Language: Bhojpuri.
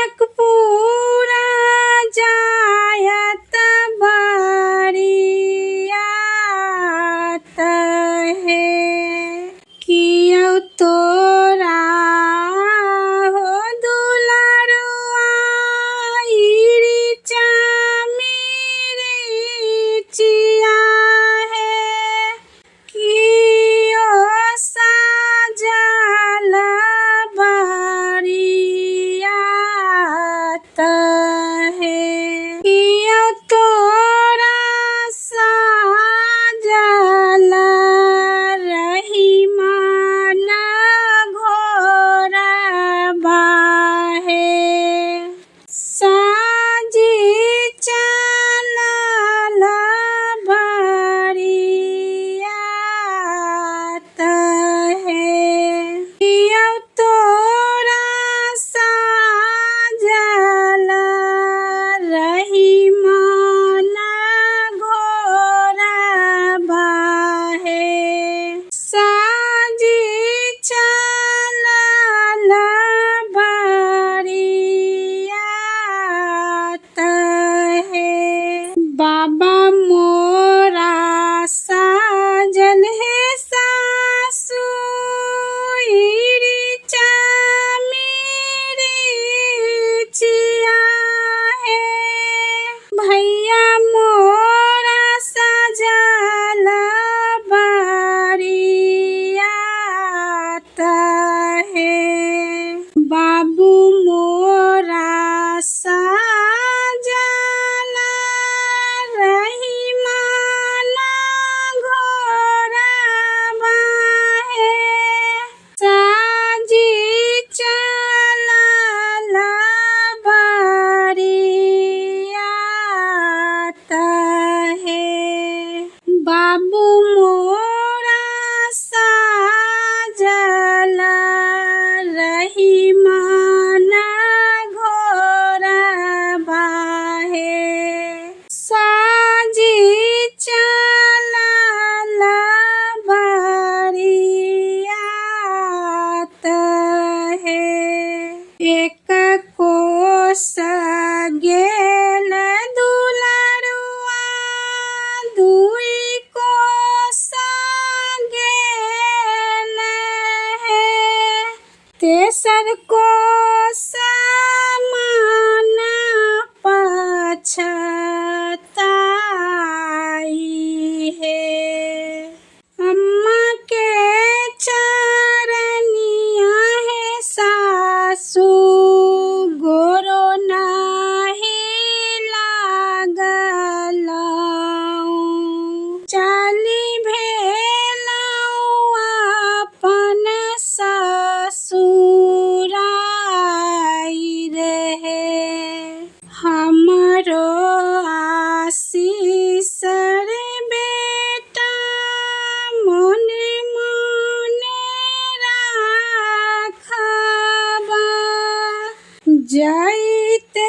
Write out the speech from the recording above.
जनकपुरा जायत बरियात है। कियो तोरा हो दुलारुआ इरिचा मिरिचिया है। कियो साजल बरियात है। कियो तोरा साजल रहीमान घोरबा है। साजी चलल बरियात है। कियो तोरा साजल रहीमान घोरबा है। साजी चलल बरियात है। बाबा मोरा साजल है सासु इरिचा मिरिचिया है। भैया मोरा साजल बरियात है। बाबू मोरा साजल रहीमान घोरबा है। साजी चलल बरियात है। बाबू मोरा साजल रहीमान घोरबा है। साजी चलल बरियात है। एक कोस गेल दुलारुआ दुई कोस गेल है। तेसर कोस मन पछताई है। अम्मा के चरनिया है सासु गोरो नाही लागलौ। चली भेलौ अपन ससुराई रहे। हमरो आशीष रे बेटा मोने मोने राखबा। जाइते